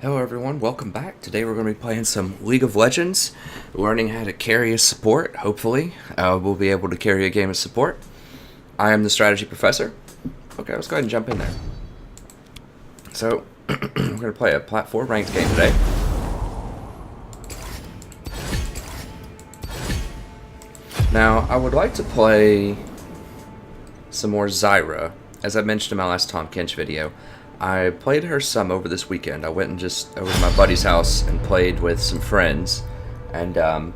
Hello everyone, welcome back. Today we're going to be playing some League of Legends, learning how to carry a support, hopefully. We'll be able to carry a game of support. I am the strategy professor. Okay, let's go ahead and jump in there. So, we're going to play a Plat 4 ranked game today. Now, I would like to play some more Zyra. As I mentioned in my last Tom Kench video, I played her some over this weekend. I went and just over to my buddy's house and played with some friends, and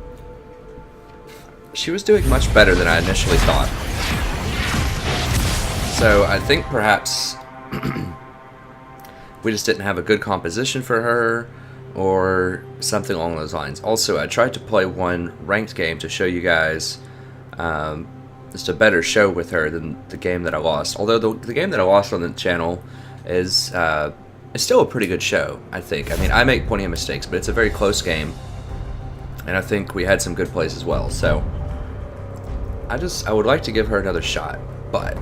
she was doing much better than I initially thought. So I think perhaps we just didn't have a good composition for her, or something along those lines. Also, I tried to play one ranked game to show you guys just a better show with her than the game that I lost. Although the game that I lost on the channel is still a pretty good show, I think. I mean, I make plenty of mistakes, but it's a very close game, and I think we had some good plays as well. So I would like to give her another shot, but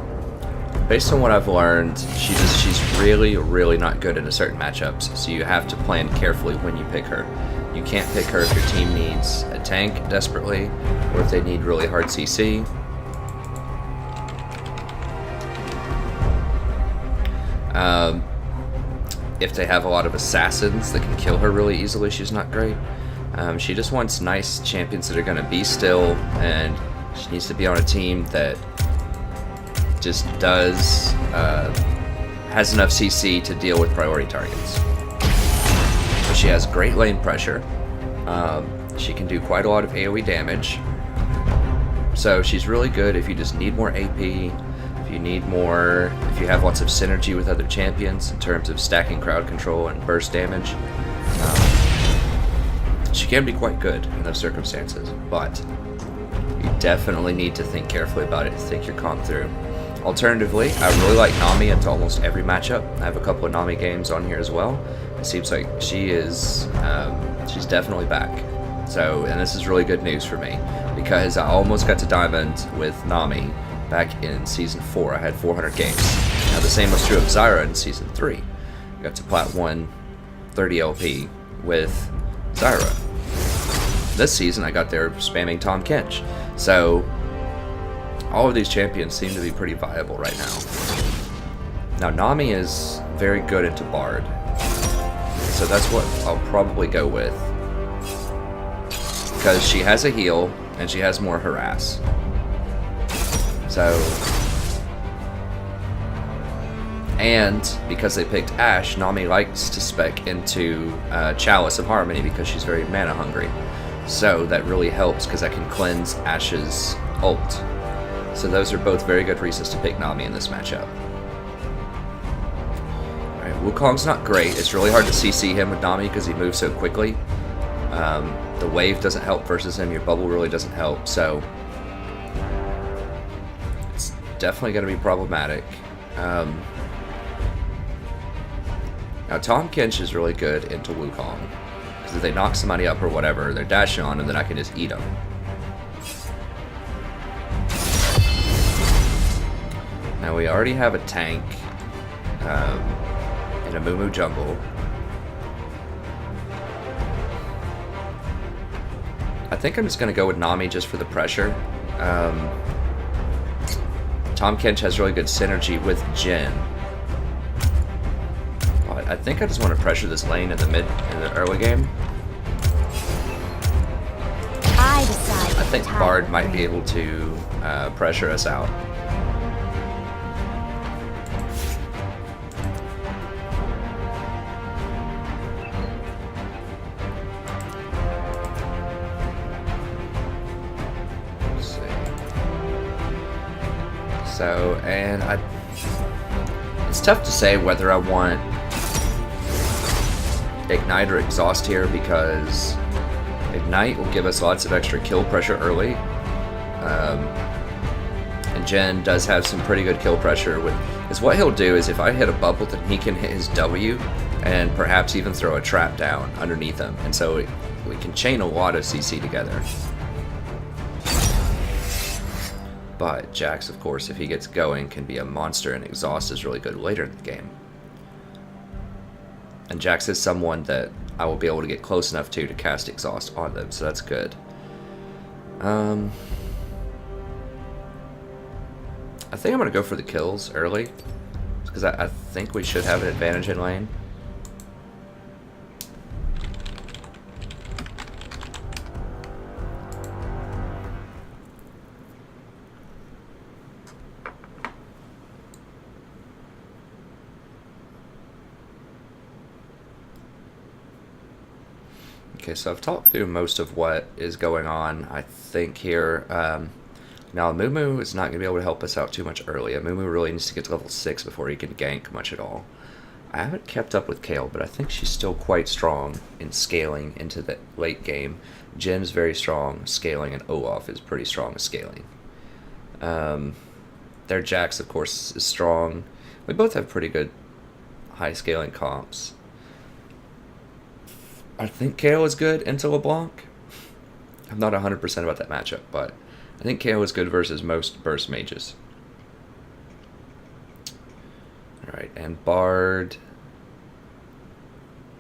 based on what I've learned, she's really not good in certain matchups. So you have to plan carefully when you pick her. You can't pick her if your team needs a tank desperately, or if they need really hard CC. If they have a lot of assassins that can kill her really easily, she's not great. She just wants nice champions that are going to be still, and she needs to be on a team that just has enough CC to deal with priority targets. But she has great lane pressure. She can do quite a lot of AoE damage. So she's really good if you just need more AP. If you have lots of synergy with other champions in terms of stacking crowd control and burst damage, she can be quite good in those circumstances, but you definitely need to think carefully about it to think your comp through. Alternatively, I really like Nami into almost every matchup. I have a couple of Nami games on here as well. It seems like she's definitely back. So, and this is really good news for me, because I almost got to Diamond with Nami back in Season 4. I had 400 games. Now the same was true of Zyra in Season 3. I got to Plat 1, 30 LP with Zyra. This season I got there spamming Tom Kench. So all of these champions seem to be pretty viable right now. Now Nami is very good into Bard, so that's what I'll probably go with, because she has a heal and she has more harass. So, and because they picked Ashe, Nami likes to spec into Chalice of Harmony because she's very mana hungry. So that really helps because I can cleanse Ashe's ult. So those are both very good reasons to pick Nami in this matchup. Alright, Wukong's not great. It's really hard to CC him with Nami because he moves so quickly. The wave doesn't help versus him. Your bubble really doesn't help. So definitely going to be problematic. Now Tom Kench is really good into Wukong, because if they knock somebody up or whatever, they're dashing on and then I can just eat them. Now we already have a tank in a Mumu jungle. I think I'm just going to go with Nami just for the pressure. Tom Kench has really good synergy with Jhin. But I think I just want to pressure this lane in the early game. I think Bard might be able to pressure us out. So, and it's tough to say whether I want Ignite or Exhaust here, because Ignite will give us lots of extra kill pressure early, and Jhin does have some pretty good kill pressure. Because what he'll do is if I hit a bubble, then he can hit his W and perhaps even throw a trap down underneath him, and so we can chain a lot of CC together. But Jax, of course, if he gets going, can be a monster, and Exhaust is really good later in the game. And Jax is someone that I will be able to get close enough to cast Exhaust on them, so that's good. I think I'm going to go for the kills early, because I think we should have an advantage in lane. Okay, so I've talked through most of what is going on, I think, here. Now, Mumu is not going to be able to help us out too much early. Mumu really needs to get to level 6 before he can gank much at all. I haven't kept up with Kayle, but I think she's still quite strong in scaling into the late game. Jin's very strong scaling, and Olaf is pretty strong at scaling. Their Jax, of course, is strong. We both have pretty good high scaling comps. I think Kayle is good into LeBlanc. I'm not 100% about that matchup, but I think Kayle is good versus most burst mages. Alright, and Bard.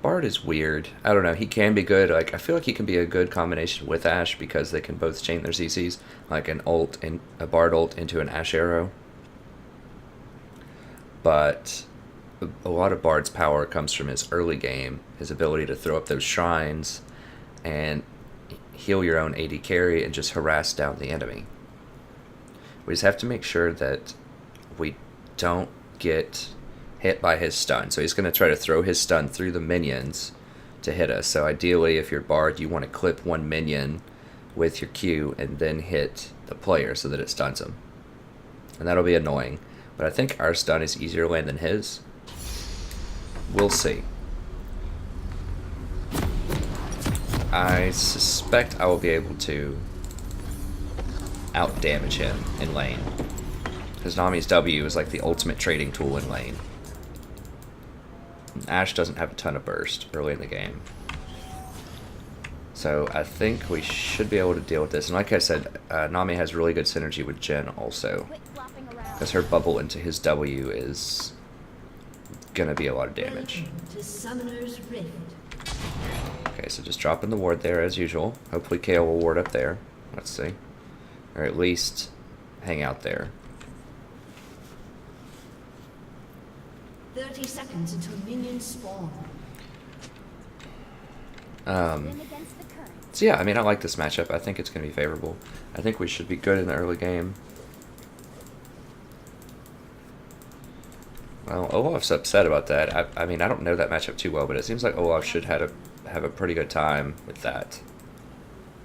Bard is weird. I don't know, he can be good. Like, I feel like he can be a good combination with Ashe because they can both chain their CCs, like an ult and a Bard ult into an Ashe arrow. But a lot of Bard's power comes from his early game, his ability to throw up those shrines and heal your own AD carry and just harass down the enemy. We just have to make sure that we don't get hit by his stun. So he's going to try to throw his stun through the minions to hit us. So ideally, if you're Bard, you want to clip one minion with your Q and then hit the player so that it stuns him. And that'll be annoying. But I think our stun is easier to land than his. We'll see. I suspect I will be able to out-damage him in lane. Because Nami's W is like the ultimate trading tool in lane. And Ashe doesn't have a ton of burst early in the game. So I think we should be able to deal with this. And like I said, Nami has really good synergy with Jin also. Because her bubble into his W is gonna be a lot of damage. Okay, so just dropping the ward there as usual. Hopefully Kayle will ward up there. Let's see. Or at least hang out there. 30 seconds until minions spawn. So yeah, I mean, I like this matchup. I think it's going to be favorable. I think we should be good in the early game. Well, Olaf's upset about that. I mean, I don't know that matchup too well, but it seems like Olaf should have a pretty good time with that.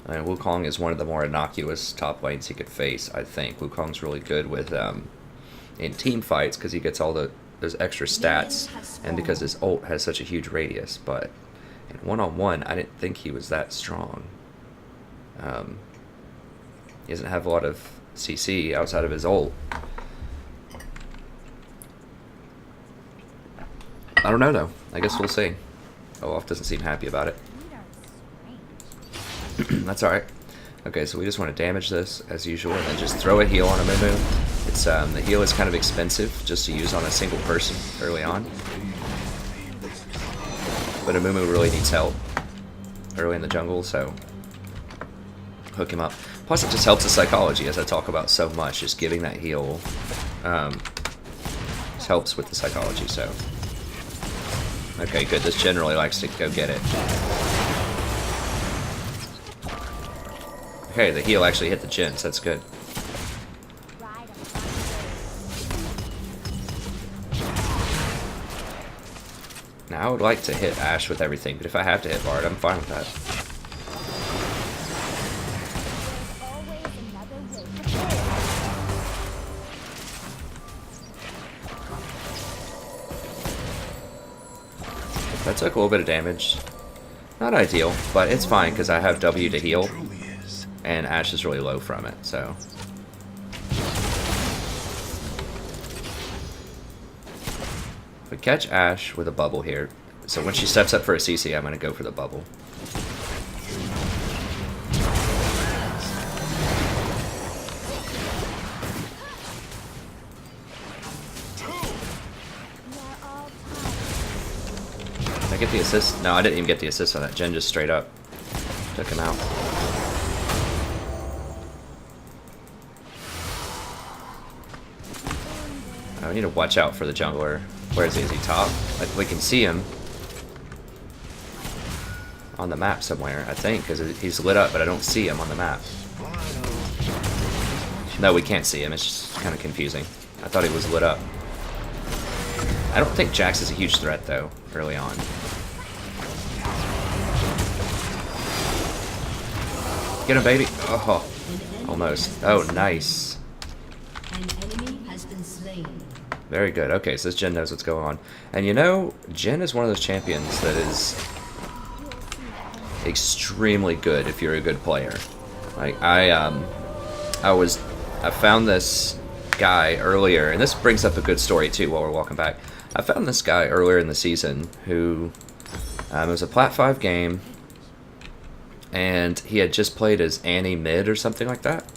I mean, Wukong is one of the more innocuous top lanes he could face, I think. Wukong's really good with in team fights because he gets all those extra stats and because his ult has such a huge radius, but in one-on-one, I didn't think he was that strong. He doesn't have a lot of CC outside of his ult. I don't know, though. I guess we'll see. Olaf doesn't seem happy about it. That's alright. Okay, so we just want to damage this, as usual, and then just throw a heal on a Mumu. It's, the heal is kind of expensive just to use on a single person early on. But a Mumu really needs help early in the jungle, so hook him up. Plus, it just helps the psychology, as I talk about so much. Just giving that heal just helps with the psychology, so... Okay, good. This Jin really likes to go get it. Okay, the heal actually hit the Jin, so that's good. Now, I would like to hit Ashe with everything, but if I have to hit Bard, I'm fine with that. That took a little bit of damage. Not ideal, but it's fine because I have W to heal, and Ashe is really low from it, so... We catch Ashe with a bubble here, so when she steps up for a CC, I'm going to go for the bubble. I get the assist? No, I didn't even get the assist on that. Jhin just straight up took him out. I need to watch out for the jungler. Where is he? Is he top? Like, we can see him on the map somewhere, I think, because he's lit up, but I don't see him on the map. No, we can't see him. It's just kind of confusing. I thought he was lit up. I don't think Jax is a huge threat, though, early on. Get him, baby. Oh, almost. Oh, nice. An enemy has been slain. Very good. Okay, so this Jhin knows what's going on. And you know, Jhin is one of those champions that is extremely good if you're a good player. Like, I found this guy earlier, and this brings up a good story too while we're walking back. I found this guy earlier in the season who, it was a Plat 5 game, and he had just played as Annie mid or something like that,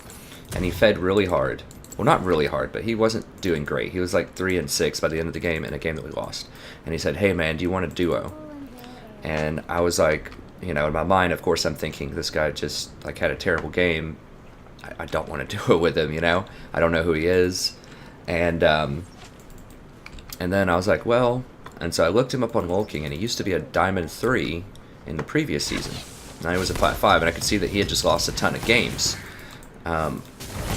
and he fed really hard. Well, not really hard, but he wasn't doing great. He was like 3-6 by the end of the game in a game that we lost. And he said, "Hey man, do you want a duo?" And I was like, you know, in my mind, of course, I'm thinking this guy just like had a terrible game. I don't want to duo with him, you know. I don't know who he is, and then I was like, well, and so I looked him up on Lolking, and he used to be a Diamond 3 in the previous season. Now he was a Plat 5, and I could see that he had just lost a ton of games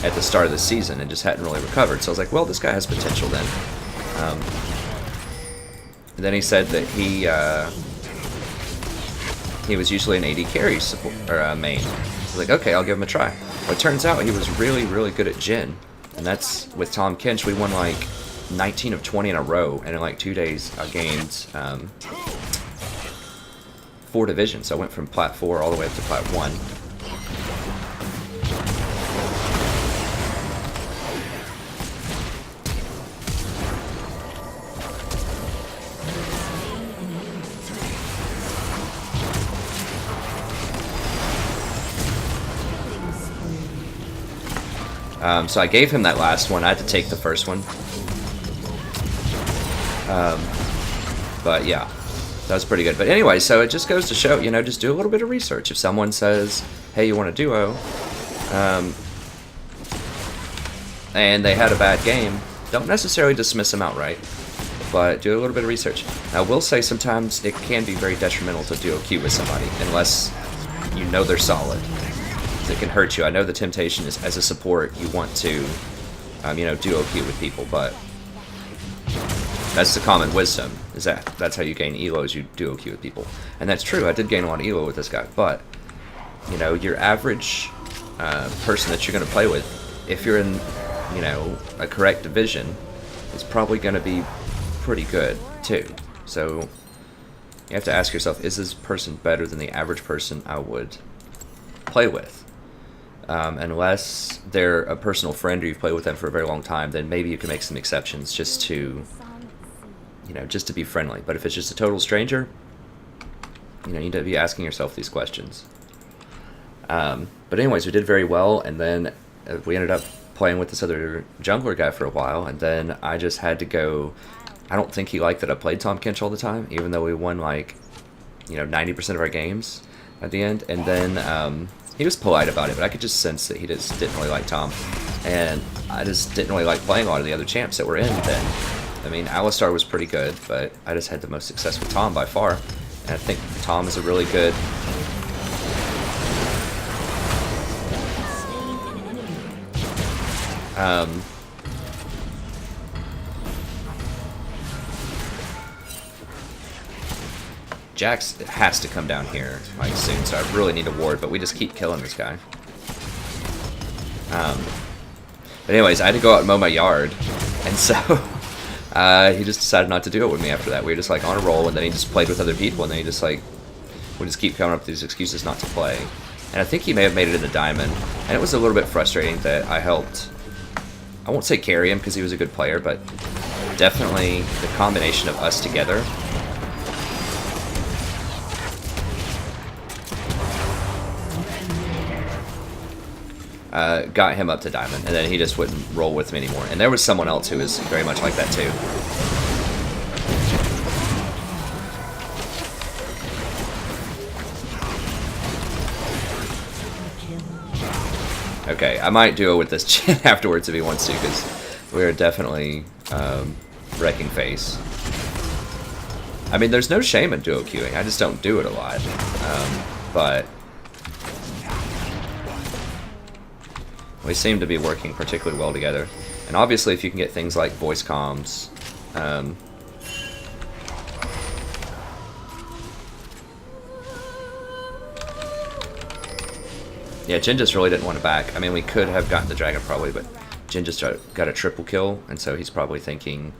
at the start of the season and just hadn't really recovered. So I was like, well, this guy has potential then. And then he said that he was usually an AD carry support, or main. I was like, okay, I'll give him a try. Well, it turns out he was really, really good at Jhin. And that's, with Tom Kinch, we won like 19 of 20 in a row, and in like 2 days I gained 4 divisions. So I went from Plat 4 all the way up to Plat 1. So I gave him that last one. I had to take the first one. But yeah, that was pretty good. But anyway, so it just goes to show, you know, just do a little bit of research. If someone says, hey, you want a duo, and they had a bad game, don't necessarily dismiss them outright, but do a little bit of research. I will say sometimes it can be very detrimental to duo queue with somebody, unless you know they're solid. It can hurt you. I know the temptation is, as a support, you want to, you know, duo queue with people, but that's the common wisdom, is that's how you gain elos, you duo queue with people. And that's true, I did gain a lot of elo with this guy, but, you know, your average person that you're going to play with, if you're in, you know, a correct division, is probably going to be pretty good, too. So, you have to ask yourself, is this person better than the average person I would play with? Unless they're a personal friend or you've played with them for a very long time, then maybe you can make some exceptions just to, you know, just to be friendly. But if it's just a total stranger, you know, you need to be asking yourself these questions. But anyways, we did very well, and then we ended up playing with this other jungler guy for a while, and then I just had to go. I don't think he liked that I played Tom Kinch all the time, even though we won like, you know, 90% of our games at the end, and then he was polite about it, but I could just sense that he just didn't really like Tom. And I just didn't really like playing a lot of the other champs that were in then. I mean, Alistar was pretty good, but I just had the most success with Tom by far. And I think Tom is a really good... Jax has to come down here like soon, so I really need a ward, but we just keep killing this guy. But anyways, I had to go out and mow my yard, and so he just decided not to do it with me after that. We were just like on a roll, and then he just played with other people, and then he just like would just keep coming up with these excuses not to play. And I think he may have made it in a diamond, and it was a little bit frustrating that I helped. I won't say carry him because he was a good player, but definitely the combination of us together. Got him up to diamond, and then he just wouldn't roll with me anymore. And there was someone else who was very much like that too. Okay, I might duo with this Jhin afterwards if he wants to, because we are definitely wrecking face. I mean, there's no shame in duo queuing. I just don't do it a lot. But we seem to be working particularly well together. And obviously, if you can get things like voice comms, yeah, Jhin just really didn't want to back. I mean, we could have gotten the dragon probably, but Jhin just got a triple kill, and so he's probably thinking,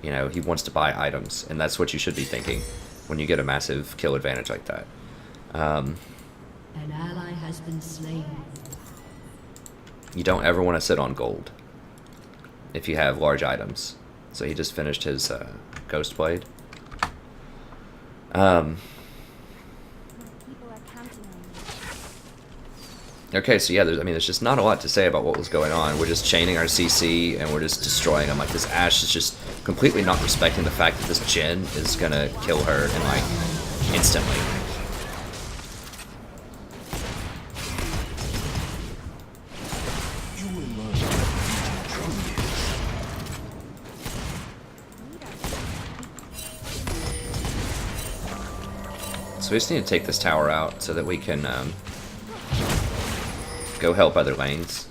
you know, he wants to buy items, and that's what you should be thinking when you get a massive kill advantage like that. An ally has been slain. You don't ever want to sit on gold if you have large items. So he just finished his Ghost Blade. Okay, so yeah, there's just not a lot to say about what was going on. We're just chaining our CC, and we're just destroying them. Like, this Ashe is just completely not respecting the fact that this Jhin is gonna kill her in, like, instantly. So we just need to take this tower out so that we can go help other lanes.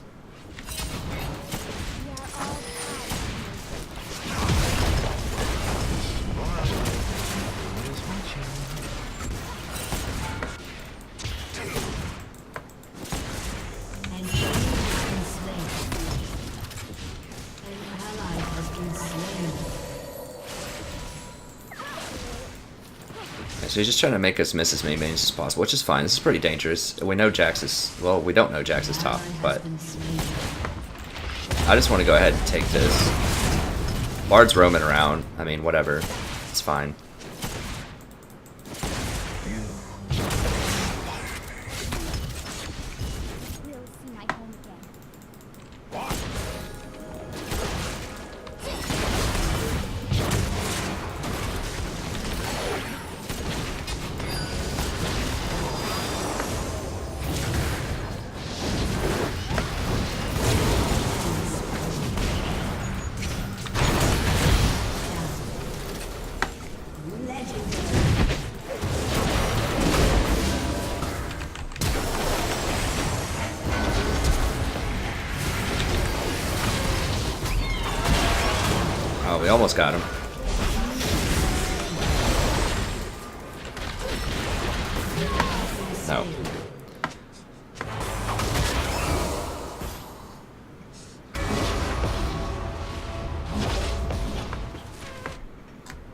So he's just trying to make us miss as many minions as possible, which is fine. This is pretty dangerous. We know Jax is... Well, we don't know Jax is top, but... I just want to go ahead and take this. Bard's roaming around. I mean, whatever. It's fine. Oh, we almost got him. No.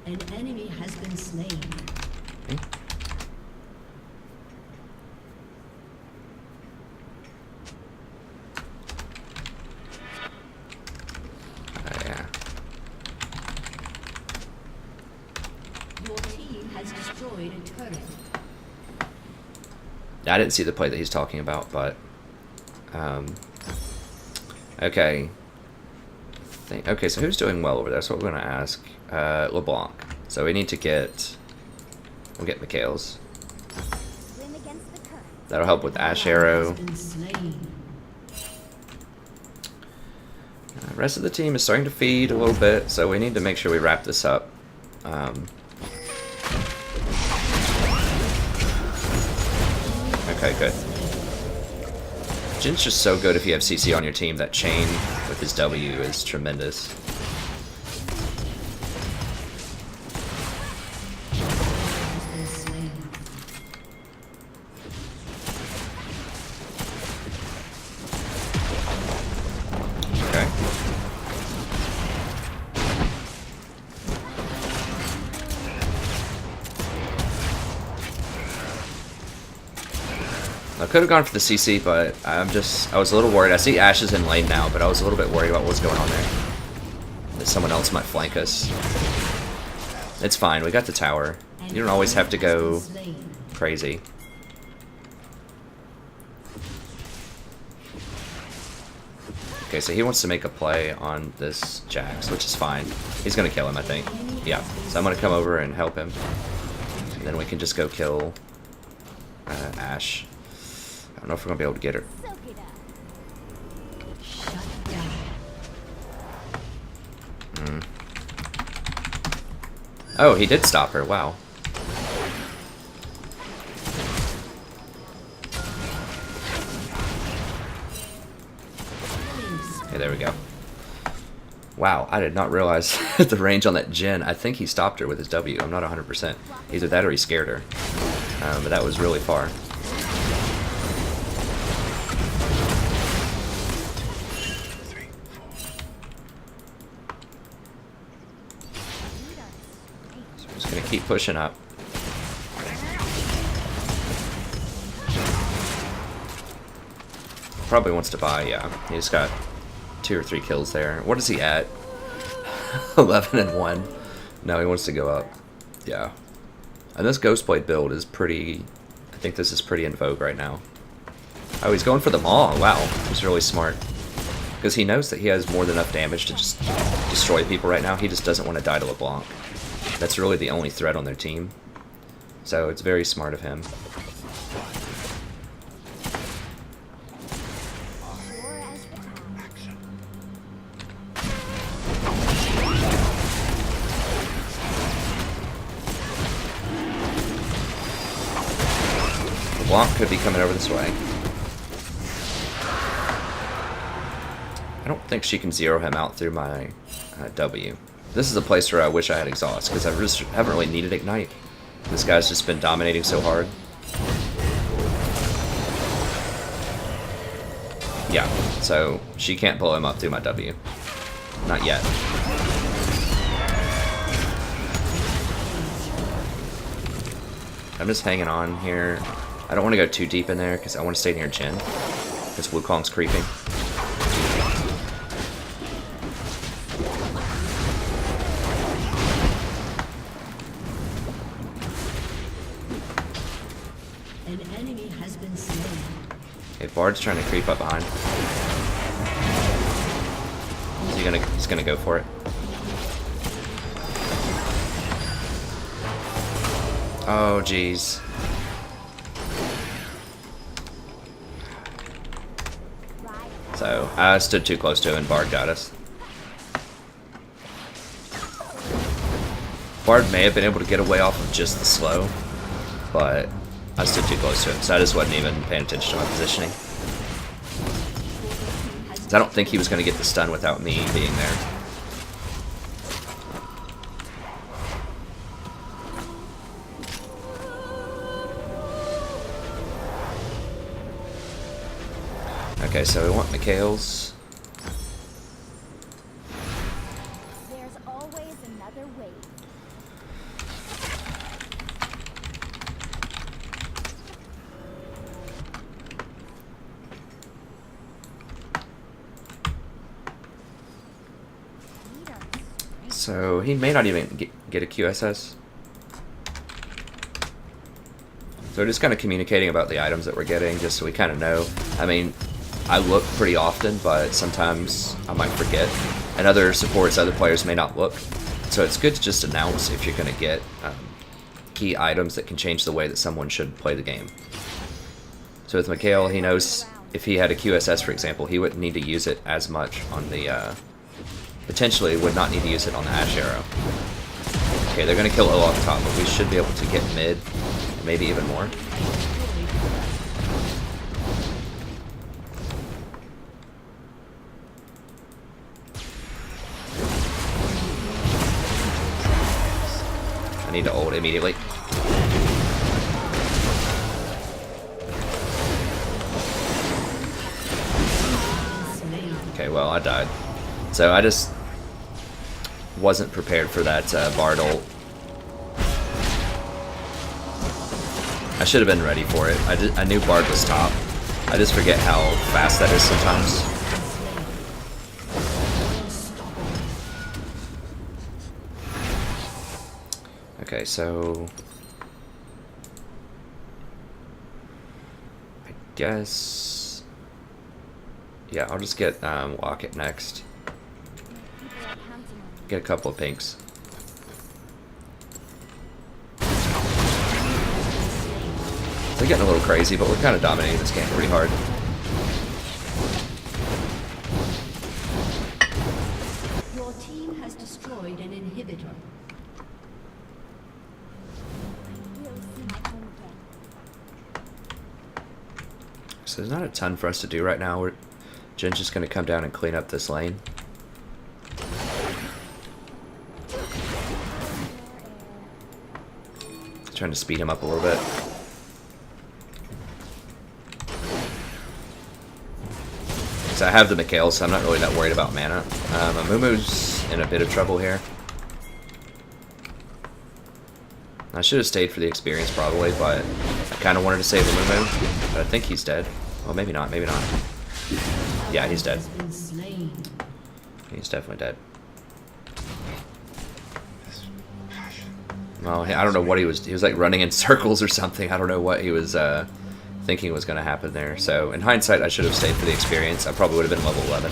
An enemy has been slain. Yeah. Your team has destroyed a turret. I didn't see the play that he's talking about, but okay. Okay, so who's doing well over there? That's what we're gonna ask. LeBlanc. So we need to get. We'll get Mikhail's. That'll help with Ashe Arrow. Rest of the team is starting to feed a little bit, so we need to make sure we wrap this up. Okay, good. Jin's just so good if you have CC on your team. That chain with his W is tremendous. Okay. I could have gone for the CC, but I was a little worried. I see Ashe is in lane now, but I was a little bit worried about what's going on there. That someone else might flank us. It's fine, we got the tower. You don't always have to go crazy. Okay, so he wants to make a play on this Jax, which is fine. He's gonna kill him, I think. Yeah, so I'm gonna come over and help him. And then we can just go kill Ashe. I don't know if we're gonna be able to get her. Oh, he did stop her. Wow. Okay, there we go. Wow, I did not realize the range on that Jhin. I think he stopped her with his W. I'm not 100%. Either that or he scared her. But that was really far. So I'm just going to keep pushing up. Probably wants to buy, yeah. He just got 2 or 3 kills there. What is he at? 11 and 1. No, he wants to go up. Yeah. And this Ghostblade build is pretty... I think this is pretty in vogue right now. Oh, he's going for the Maw. Wow. He's really smart. Because he knows that he has more than enough damage to just destroy people right now. He just doesn't want to die to LeBlanc. That's really the only threat on their team. So it's very smart of him. LeBlanc could be coming over this way. I don't think she can zero him out through my W. This is a place where I wish I had Exhaust, because I just haven't really needed Ignite. This guy's just been dominating so hard. Yeah, so she can't blow him up through my W. Not yet. I'm just hanging on here. I don't want to go too deep in there because I want to stay near Jhin. Because Wukong's creeping. An enemy has been slain. Okay, Bard's trying to creep up behind. He's gonna go for it. Oh jeez. So I stood too close to him and Bard got us. Bard may have been able to get away off of just the slow, but I stood too close to him, so I just wasn't even paying attention to my positioning. 'Cause I don't think he was going to get the stun without me being there. Okay, so we want Mikhail's. There's always another way. So he may not even get a QSS. So we're just kind of communicating about the items that we're getting, just so we kind of know. I mean, I look pretty often, but sometimes I might forget. And other supports, other players may not look. So it's good to just announce if you're going to get key items that can change the way that someone should play the game. So with Mikhail, he knows if he had a QSS, for example, he wouldn't need to use it as much on the... potentially would not need to use it on the Ash Arrow. Okay, they're going to kill O off top, but we should be able to get mid, and maybe even more. I need to ult immediately. Okay, well, I died. So I just wasn't prepared for that Bard ult. I should have been ready for it. I knew Bard was top. I just forget how fast that is sometimes. Okay, so I guess, yeah, I'll just get Locket next. Get a couple of pinks. They're getting a little crazy, but we're kind of dominating this game pretty hard. Your team has destroyed an inhibitor. So there's not a ton for us to do right now. Jin's just going to come down and clean up this lane. Trying to speed him up a little bit. So I have the Mikhail, so I'm not really that worried about mana. Amumu's in a bit of trouble here. I should have stayed for the experience probably, but I kind of wanted to save Amumu. But I think he's dead. Well, maybe not, maybe not. Yeah, he's dead. He's definitely dead. Well, I don't know what he was like running in circles or something. I don't know what he was thinking was going to happen there. So in hindsight, I should have stayed for the experience. I probably would have been level 11.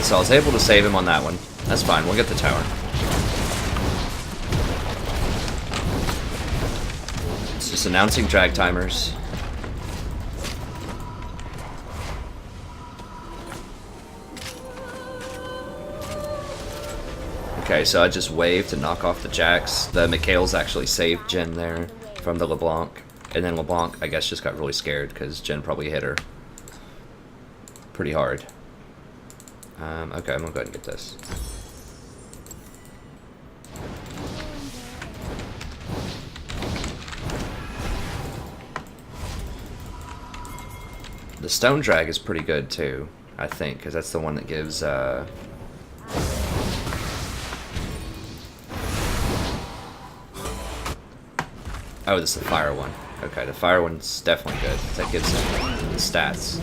So I was able to save him on that one. That's fine, we'll get the tower. It's just announcing drag timers. Okay, so I just waved to knock off the jacks. The Mikhail's actually saved Jin there from the LeBlanc. And then LeBlanc, I guess, just got really scared because Jin probably hit her pretty hard. Okay, I'm gonna go ahead and get this. The stone drag is pretty good too, I think, because that's the one that gives oh, this is the fire one. Okay, the fire one's definitely good. That gives him the stats.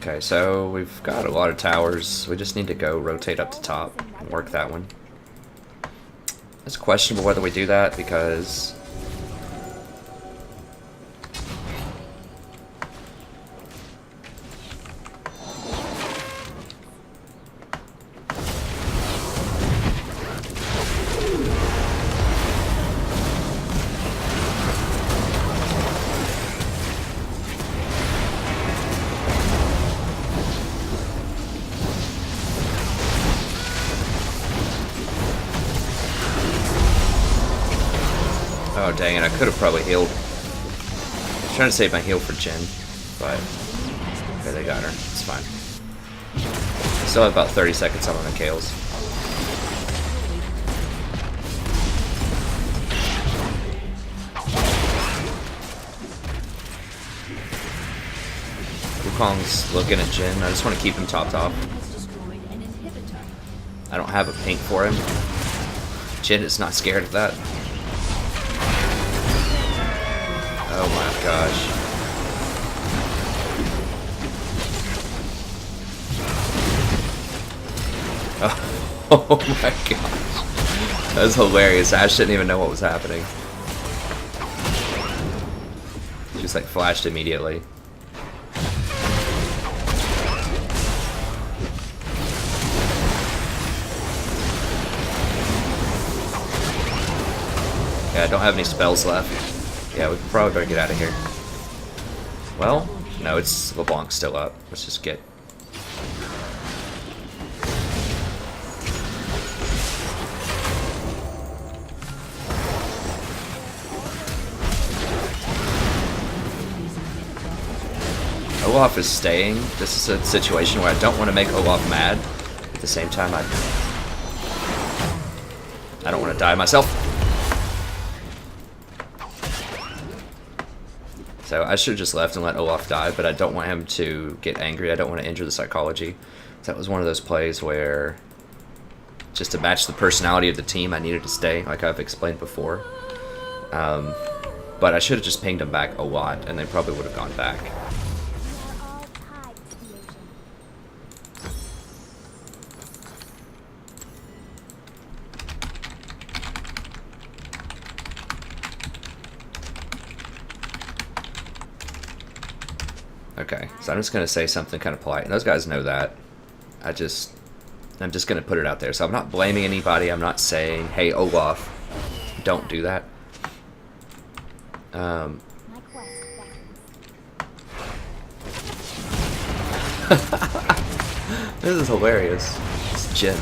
Okay, so we've got a lot of towers. We just need to go rotate up to top and work that one. It's questionable whether we do that because oh dang it, I could have probably healed. I was trying to save my heal for Jin, but okay, they got her. It's fine. I still have about 30 seconds on the Mikhails. Wukong's looking at Jin. I just want to keep him topped off. I don't have a pink for him. Jin is not scared of that. Oh my gosh. Oh my gosh. That was hilarious. Ash didn't even know what was happening. She just like flashed immediately. Yeah, I don't have any spells left. Yeah, we probably better get out of here. Well, no, it's LeBlanc still up. Let's just get... Olaf is staying. This is a situation where I don't want to make Olaf mad. At the same time, I don't want to die myself. So I should have just left and let Olaf die, but I don't want him to get angry. I don't want to injure the psychology. That was one of those plays where just to match the personality of the team, I needed to stay, like I've explained before. But I should have just pinged them back a lot, and they probably would have gone back. We are all tied to the ocean. Okay, so I'm just going to say something kind of polite, and those guys know that. I'm just going to put it out there. So I'm not blaming anybody. I'm not saying, hey, Olaf, don't do that. My quest beckons. This is hilarious. It's Jin.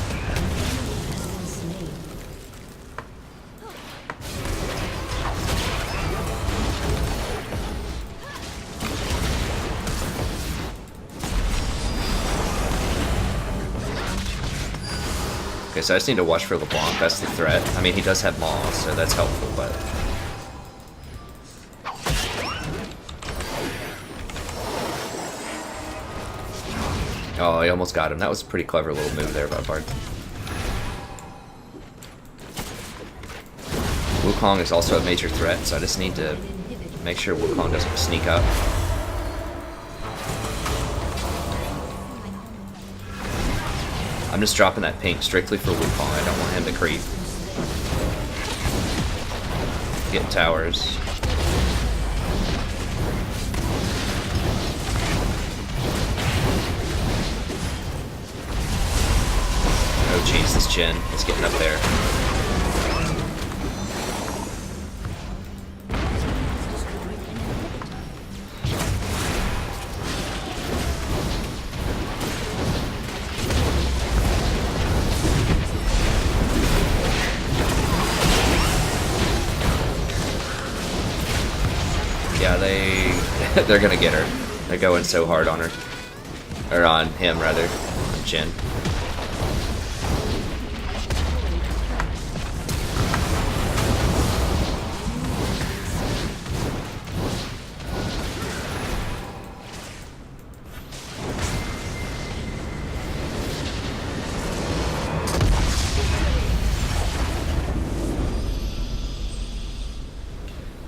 Okay, so I just need to watch for LeBlanc. That's the threat. I mean, he does have Maw, so that's helpful, but... Oh, I almost got him. That was a pretty clever little move there by Bard. Wukong is also a major threat, so I just need to make sure Wukong doesn't sneak up. I'm just dropping that pink strictly for Wukong. I don't want him to creep. Get towers. Oh jeez, this Jhin is getting up there. Yeah, they're gonna get her. They're going so hard on her. Or on him, rather. On Jhin.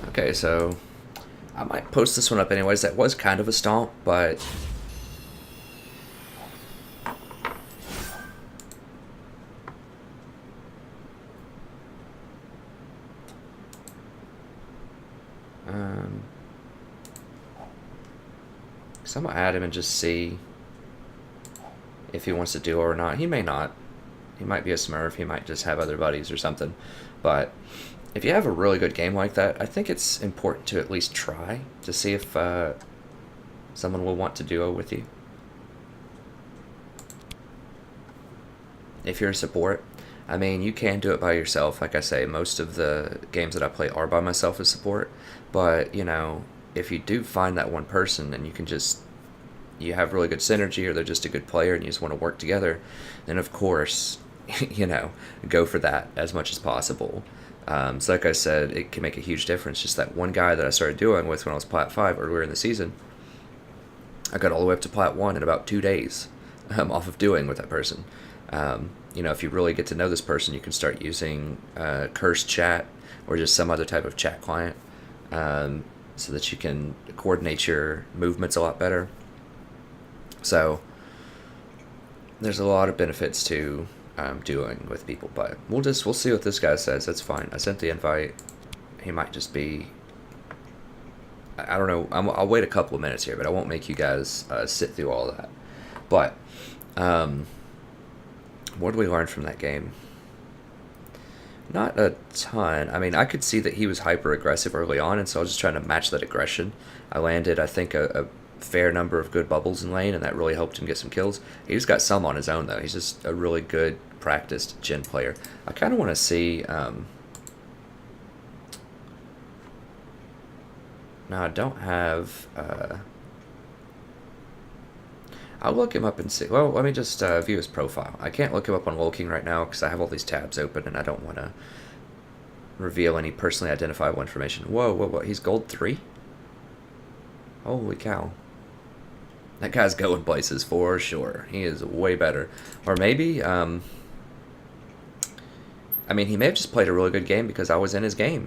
Okay, so I might post this one up anyways. That was kind of a stomp, but so I'm gonna add him and just see if he wants to duo or not. He may not. He might be a Smurf. He might just have other buddies or something. But if you have a really good game like that, I think it's important to at least try to see if someone will want to duo with you. If you're a support, I mean, you can do it by yourself. Like I say, most of the games that I play are by myself as support. But, you know, if you do find that one person and you have really good synergy, or they're just a good player and you just want to work together, then of course, you know, go for that as much as possible. So like I said, it can make a huge difference. Just that one guy that I started duoing with when I was Plat 5 earlier in the season, I got all the way up to Plat 1 in about 2 days off of duoing with that person. You know, if you really get to know this person, you can start using Cursed Chat or just some other type of chat client so that you can coordinate your movements a lot better. So there's a lot of benefits to duoing with people, but we'll see what this guy says. That's fine. I sent the invite. He might just be, I don't know. I'll wait a couple of minutes here, but I won't make you guys sit through all that. But what did we learn from that game? Not a ton. I mean, I could see that he was hyper aggressive early on, and so I was just trying to match that aggression. I landed, I think, a fair number of good bubbles in lane, and that really helped him get some kills. He just got some on his own, though. He's just a really good, practiced Jhin player. I kind of want to see... no, I don't have... I'll look him up and see. Well, let me just view his profile. I can't look him up on Lolking right now because I have all these tabs open, and I don't want to reveal any personally identifiable information. Whoa. He's gold 3? Holy cow. That guy's going places for sure. He is way better. Or maybe, I mean, he may have just played a really good game because I was in his game.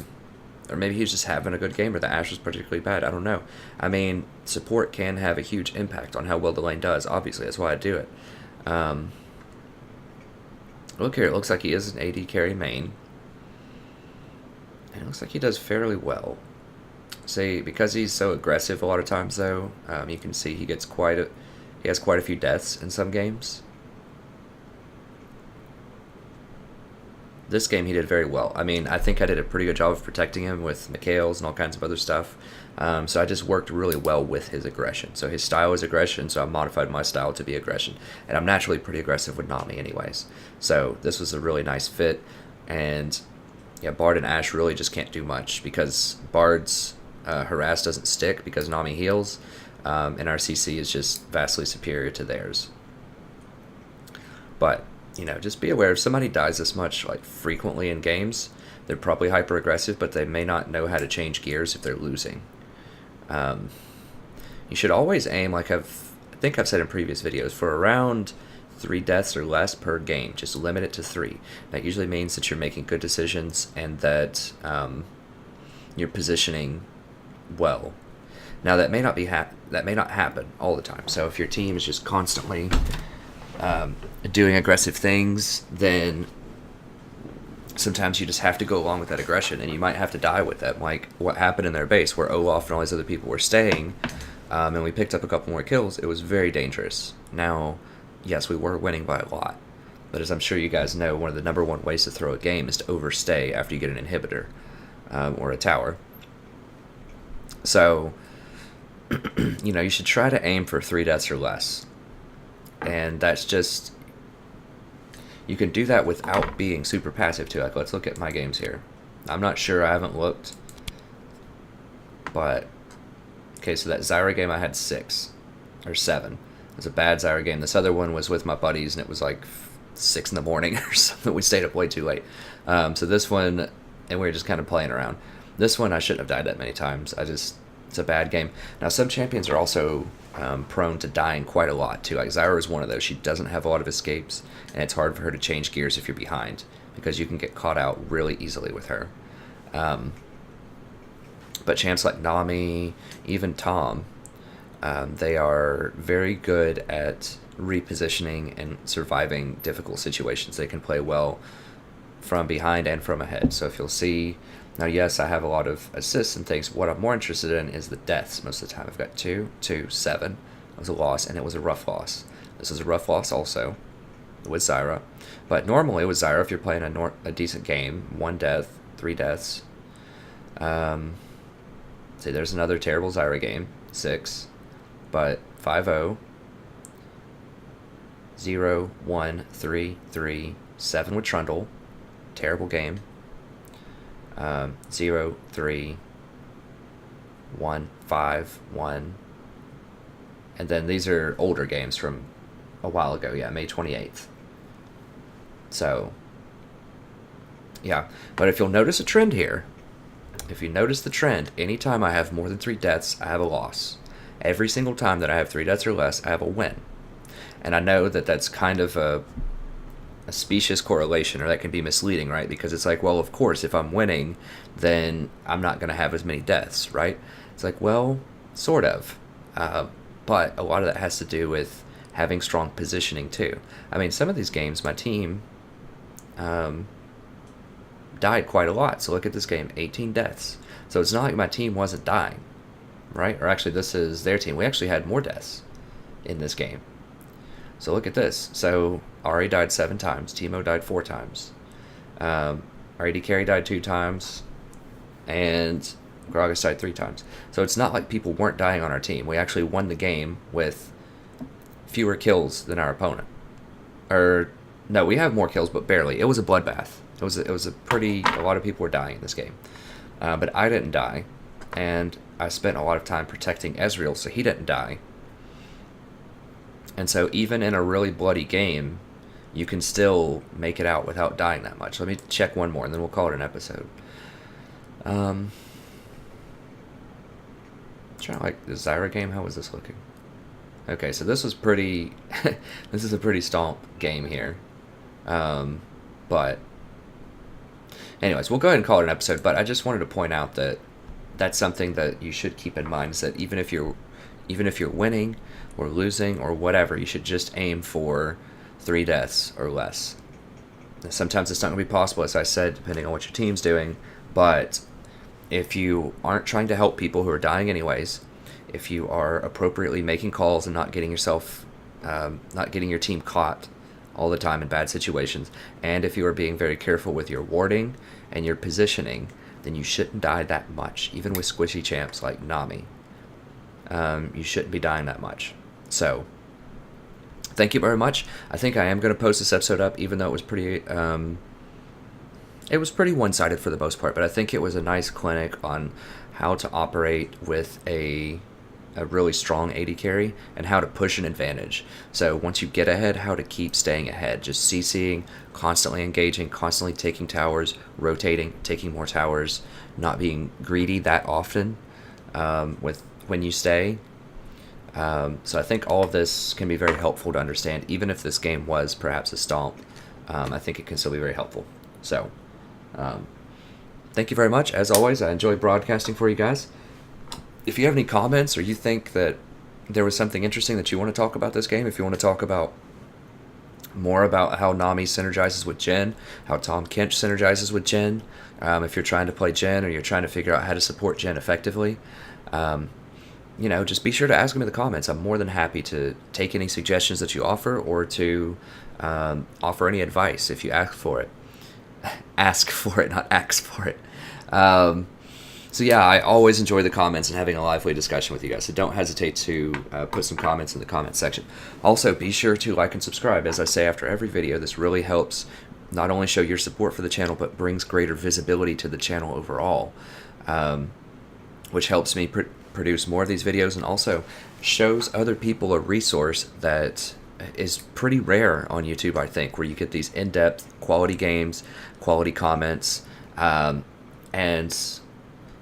Or maybe he was just having a good game, or the Ashe was particularly bad. I don't know. I mean, support can have a huge impact on how well the lane does. Obviously, that's why I do it. Look here, it looks like he is an AD carry main. And it looks like he does fairly well. See, because he's so aggressive a lot of times, though, you can see he has quite a few deaths in some games. This game he did very well. I mean, I think I did a pretty good job of protecting him with Mikhails and all kinds of other stuff. So I just worked really well with his aggression. So his style is aggression, so I modified my style to be aggression. And I'm naturally pretty aggressive with Nami anyways. So this was a really nice fit. And yeah, Bard and Ashe really just can't do much because Bard's harass doesn't stick because Nami heals. And our CC is just vastly superior to theirs. But you know, just be aware if somebody dies this much, like frequently in games, they're probably hyper aggressive, but they may not know how to change gears if they're losing. You should always aim, like I think I've said in previous videos, for around 3 deaths or less per game. Just limit it to 3. That usually means that you're making good decisions and that you're positioning well. Now that may not happen all the time. So if your team is just constantly doing aggressive things, then sometimes you just have to go along with that aggression, and you might have to die with them, like what happened in their base where Olaf and all these other people were staying, and we picked up a couple more kills. It was very dangerous. Now, yes, we were winning by a lot, but as I'm sure you guys know, one of the number one ways to throw a game is to overstay after you get an inhibitor or a tower. So you know, you should try to aim for 3 deaths or less. And that's just, you can do that without being super passive too. Like, let's look at my games here. I'm not sure, I haven't looked. But, okay, so that Zyra game I had 6 or 7. It was a bad Zyra game. This other one was with my buddies and it was like 6 in the morning or something. We stayed up way too late. So this one, and we were just kind of playing around. This one I shouldn't have died that many times. It's a bad game. Now, some champions are also prone to dying quite a lot, too. Like, Zyra is one of those. She doesn't have a lot of escapes, and it's hard for her to change gears if you're behind, because you can get caught out really easily with her. But champs like Nami, even Tom, they are very good at repositioning and surviving difficult situations. They can play well from behind and from ahead. So if you'll see, now yes, I have a lot of assists and things. What I'm more interested in is the deaths most of the time. I've got 2, 7. It was a loss, and it was a rough loss. This is a rough loss also with Zyra. But normally with Zyra, if you're playing a decent game, 1 death, 3 deaths. See, there's another terrible Zyra game, 6. But 5-0, 0, 1, 3, 3, 7 with Trundle. Terrible game. 0, 3, 1, 5, 1. And then these are older games from a while ago. Yeah, May 28th. So, yeah. But if you'll notice a trend here, if you notice the trend, anytime I have more than 3 deaths, I have a loss. Every single time that I have 3 deaths or less, I have a win. And I know that that's kind of a specious correlation, or that can be misleading, right? Because it's like, well, of course, if I'm winning, then I'm not going to have as many deaths, right? It's like, well, sort of. But a lot of that has to do with having strong positioning, too. I mean, some of these games, my team died quite a lot. So look at this game, 18 deaths. So it's not like my team wasn't dying, right? Or actually, this is their team. We actually had more deaths in this game. So look at this. So Ari died 7 times. Teemo died 4 times. Our AD carry died 2 times. And Gragas died 3 times. So it's not like people weren't dying on our team. We actually won the game with fewer kills than our opponent. Or, no, we have more kills, but barely. It was a bloodbath. It was a lot of people were dying in this game. But I didn't die. And I spent a lot of time protecting Ezreal, so he didn't die. And so even in a really bloody game, you can still make it out without dying that much. Let me check one more, and then we'll call it an episode. Trying to like the Zyra game. How was this looking? Okay, so this was pretty. This is a pretty stomp game here, but anyways, we'll go ahead and call it an episode, but I just wanted to point out that that's something that you should keep in mind, is that even if you're winning or losing or whatever, you should just aim for 3 deaths or less. Sometimes it's not going to be possible, as I said, depending on what your team's doing, but if you aren't trying to help people who are dying anyways, if you are appropriately making calls and not getting your team caught all the time in bad situations, and if you are being very careful with your warding and your positioning, then you shouldn't die that much. Even with squishy champs like Nami, you shouldn't be dying that much. So, thank you very much. I think I am going to post this episode up, even though it was pretty one-sided for the most part, but I think it was a nice clinic on how to operate with a really strong AD carry and how to push an advantage. So once you get ahead, how to keep staying ahead, just CCing, constantly engaging, constantly taking towers, rotating, taking more towers, not being greedy that often when you stay. So I think all of this can be very helpful to understand, even if this game was perhaps a stomp. I think it can still be very helpful. So thank you very much. As always, I enjoy broadcasting for you guys. If you have any comments, or you think that there was something interesting that you want to talk about this game, if you want to talk about more about how Nami synergizes with Jhin, how Tahm Kench synergizes with Jhin, if you're trying to play Jhin or you're trying to figure out how to support Jhin effectively, just be sure to ask them in the comments. I'm more than happy to take any suggestions that you offer, or to offer any advice if you ask for it. Ask for it, not ask for it. So yeah, I always enjoy the comments and having a lively discussion with you guys, so don't hesitate to put some comments in the comments section. Also, be sure to like and subscribe. As I say after every video, this really helps not only show your support for the channel, but brings greater visibility to the channel overall, which helps me produce more of these videos, and also shows other people a resource that is pretty rare on YouTube, I think, where you get these in-depth quality games, quality comments, and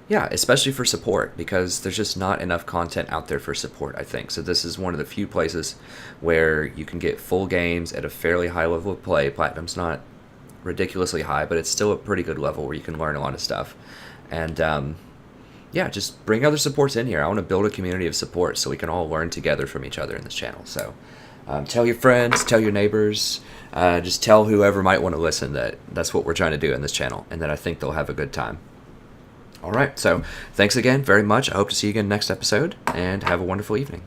yeah, especially for support, because there's just not enough content out there for support, I think. So this is one of the few places where you can get full games at a fairly high level of play. Platinum's not ridiculously high, but it's still a pretty good level where you can learn a lot of stuff. And yeah, just bring other supports in here. I want to build a community of support so we can all learn together from each other in this channel. So tell your friends, tell your neighbors, just tell whoever might want to listen that that's what we're trying to do in this channel, and that I think they'll have a good time. All right, so thanks again very much. I hope to see you again next episode, and have a wonderful evening.